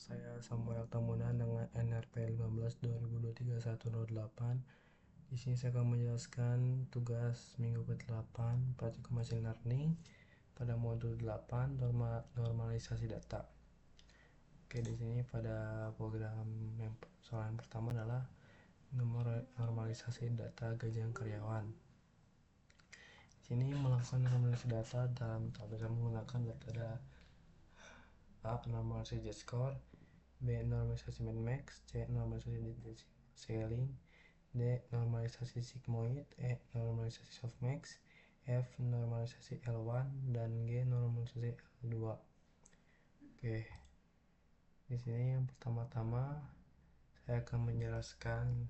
Saya Samuel Tamuna dengan NRP 15/2023/108. Di sini saya akan menjelaskan tugas minggu ke-8 praktikum machine learning pada modul 8 normalisasi data. Oke, di sini pada program soal yang pertama adalah normalisasi data gajian karyawan. Di sini melakukan normalisasi data dalam tabel menggunakan data A. Normalisasi Z-score, B. Normalisasi min max, C. Normalisasi scaling, D. Normalisasi sigmoid, E. Normalisasi softmax, F. Normalisasi L1, dan G. Normalisasi L2. Oke, di sini yang pertama-tama saya akan menjelaskan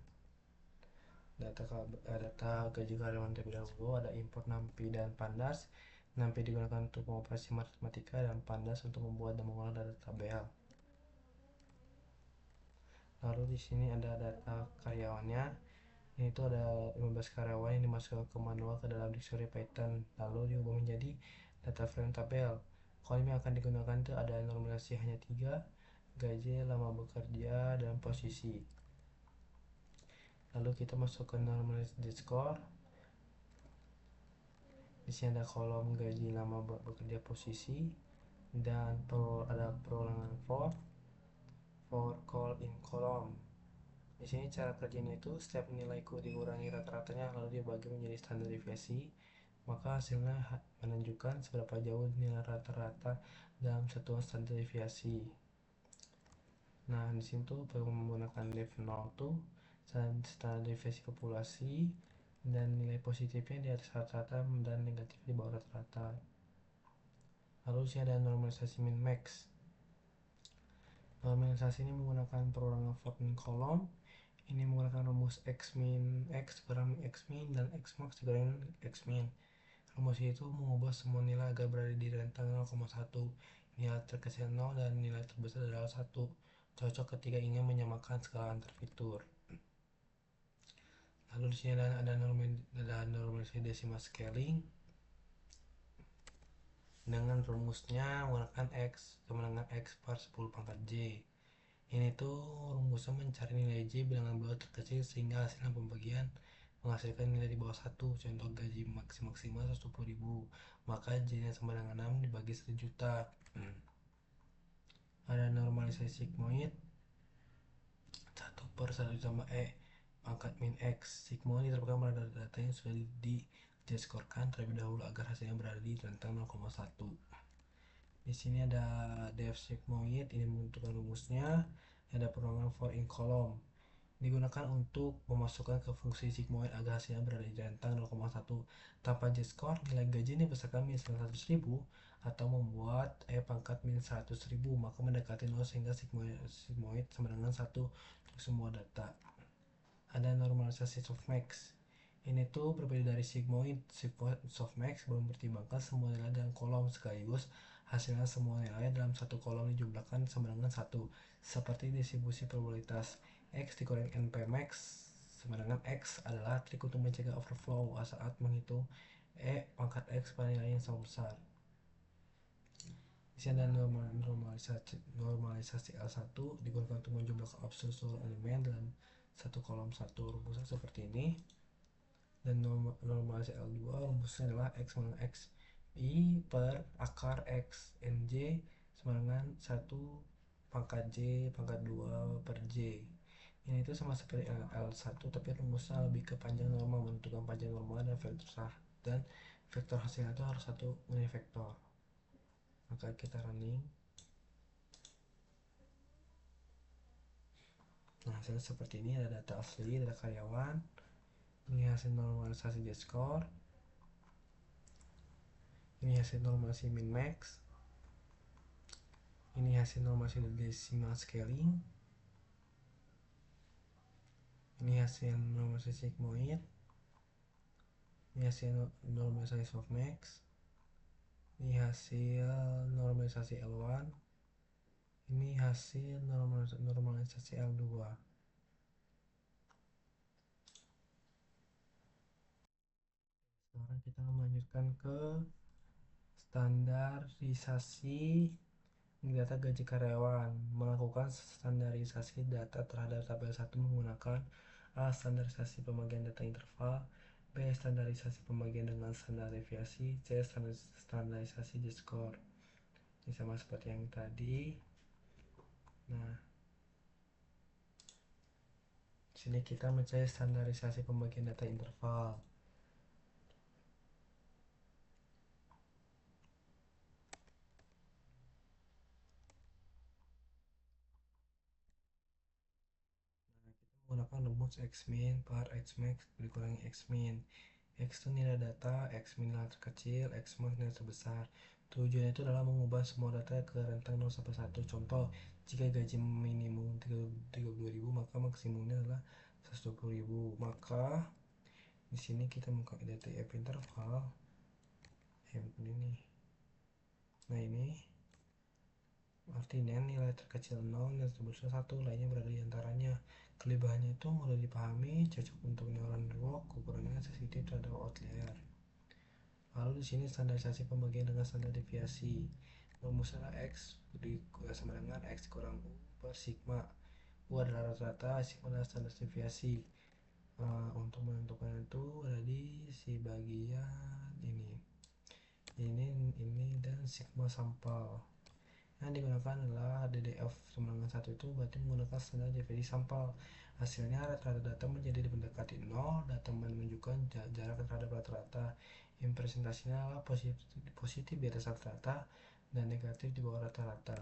data gaji karyawan terlebih dahulu. Ada import NumPy dan Pandas. NumPy digunakan untuk mengoperasi matematika dan Pandas untuk membuat dan mengolah data tabel. Lalu di sini ada data karyawannya. Ini tuh ada 15 karyawan yang dimasukkan ke manual ke dalam dictionary Python, lalu diubah menjadi data frame tabel. Kolom yang akan digunakan itu ada normalisasi hanya 3, gaji, lama bekerja, dan posisi. Lalu kita masuk ke normalisasi score. Di sini ada kolom gaji, lama bekerja, posisi, dan ada perulangan for call in column. Di sini cara kerjanya itu setiap nilaiku dikurangi rata-ratanya lalu dibagi menjadi standar deviasi, maka hasilnya menunjukkan seberapa jauh nilai rata-rata dalam satuan standar deviasi. Nah, di sini tuh perlu menggunakan def 0 tuh standar deviasi populasi, dan nilai positifnya di atas rata-rata dan negatif di bawah rata-rata. Lalu di sini ada normalisasi min max. Normalisasi ini menggunakan perulangan for min kolom. Ini menggunakan rumus x min x kurang x min dan x max dikurangi x min. Rumus itu mengubah semua nilai agar berada di rentang 0,1. Nilai terkecil 0 dan nilai terbesar adalah 1. Cocok ketika ingin menyamakan skala antar fitur. Lalu di sini ada normalisasi decimal scaling dengan rumusnya menggunakan x sama dengan x per 10 pangkat j. Ini tuh rumusnya mencari nilai j bilangan bulat terkecil sehingga hasilnya pembagian menghasilkan nilai di bawah 1. Contoh gaji maksimal 120.000, maka j nya sama dengan 6 dibagi 1 juta. Ada normalisasi sigmoid 1/1 tambah e pangkat min x. Sigmoid diterapkan pada data yang sudah di-scorekan terlebih dahulu agar hasilnya berada di rentang 0,1. Di sini ada def sigmoid, ini menentukan rumusnya. Ada perulangan for in column digunakan untuk memasukkan ke fungsi sigmoid agar hasilnya berada di rentang 0,1. Tanpa z-score, nilai gaji ini berdasarkan min 100.000 atau membuat e pangkat min 100.000, maka mendekati 0 sehingga sigmoid sama dengan 1 untuk semua data. Ada normalisasi softmax. Ini tuh berbeda dari sigmoid. Softmax mempertimbangkan semua nilai dalam kolom sekaligus hasilnya semua nilai dalam satu kolom dijumlahkan sama dengan 1, seperti distribusi probabilitas. X dikurangi NP max sama dengan X adalah trik untuk mencegah overflow saat menghitung E pangkat X pada nilai yang sama besar. Di sini ada normalisasi L1 digunakan untuk menjumlahkan absolut seluruh elemen dalam satu kolom satu. Rumusnya seperti ini. Dan normalisasi L2 rumusnya adalah X sama X I per akar X NJ sama dengan 1 pangkat J pangkat 2 per J. Ini itu sama seperti L1 tapi rumusnya lebih ke panjang normal, menentukan panjang normal dan vektor hasilnya itu harus satu unit vektor. Maka kita running. Nah, hasilnya seperti ini. Ada data asli, data karyawan, ini hasil normalisasi z-score, ini hasil normalisasi min max, ini hasil normalisasi decimal scaling, ini hasil normalisasi sigmoid, ini hasil normalisasi softmax, ini hasil normalisasi L1, ini hasil normalisasi L2. Sekarang kita melanjutkan ke standarisasi Data gaji karyawan melakukan standarisasi data terhadap tabel 1 menggunakan A. Standarisasi pembagian data interval, B. Standarisasi pembagian dengan standar deviasi, C. Standarisasi Z-score. Ini sama seperti yang tadi. Nah, sini kita mencari standarisasi pembagian data interval. Nah, kita menggunakan rumus X-min per X-max dikurangi X-min. X itu nilai data, X-min nilai terkecil, X-max nilai terbesar. Tujuannya itu adalah mengubah semua data ke rentang 0 sampai 1. Contoh, jika gaji minimum 30.000, maka maksimumnya adalah 120.000. Maka di sini kita buka DTF interval. Ini. Nah, ini artinya nilai terkecil 0, nilai terbesar 1, lainnya berada di antaranya. Kelebihannya itu mudah dipahami, cocok untuk neural network, ukurannya sensitif terhadap outlier. Lalu di sini standarisasi pembagian dengan standar deviasi. Rumusnya X sama dengan X kurang U per sigma. U adalah rata-rata, sigma adalah standar deviasi. Untuk menentukan itu ada di si bagian ini dan sigma sampel. Yang digunakan adalah DDF sama dengan 1 itu berarti menggunakan standar deviasi sampel. Hasilnya rata-rata data menjadi mendekati 0, data menunjukkan jarak terhadap rata-rata. Presentasinya adalah positif di atas rata-rata dan negatif di bawah rata-rata.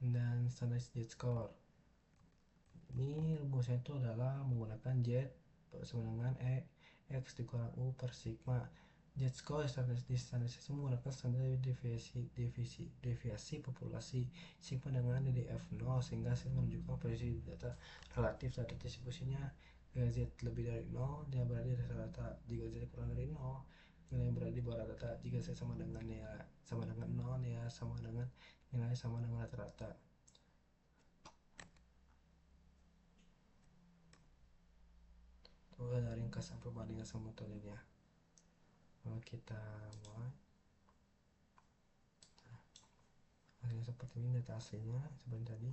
Dan standar Z-score. Ini rumusnya itu adalah menggunakan Z sama dengan X dikurang U per sigma. Z-score standarisasi menggunakan standar deviasi populasi sigma dengan DDF 0 sehingga hasil menunjukkan posisi data relatif data distribusinya. Jika Z lebih dari 0, dia berada di atas rata. Jika Z kurang dari 0, nilai yang berada di bawah rata. Jika Z sama dengan 0, ya sama dengan nilai sama dengan rata-rata. Itu ada ringkasan perbandingan sama metodenya. Kalau kita mulai, hasilnya seperti ini, data aslinya seperti tadi.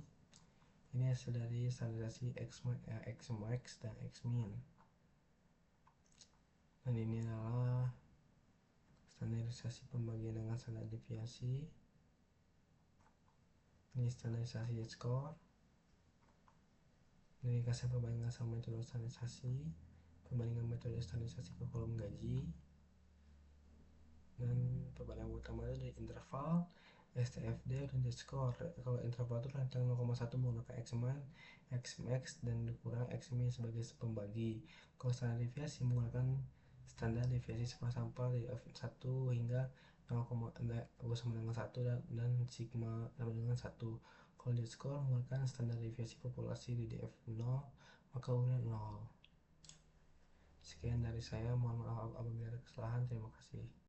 Ini hasil dari standarisasi X-max dan X-min. Dan ini adalah standarisasi pembagian dengan standar deviasi. Ini standarisasi Z-score. Ini ringkasan perbandingan sama metode standarisasi, perbandingan metode standarisasi ke kolom gaji, dan perbandingan utama dari interval, STFD, dan Z-score. Kalau interval itu rentang 0,1 menggunakan X-max dan dikurang X-min sebagai pembagi. Kalau standar deviasi menggunakan standar deviasi semua sampel dari F1 hingga 0, sama dengan 1 dan sigma sama dengan 1. Kalau Z-score menggunakan standar deviasi populasi di DF0, maka U-nya 0. Sekian dari saya, mohon maaf apabila ada kesalahan. Terima kasih.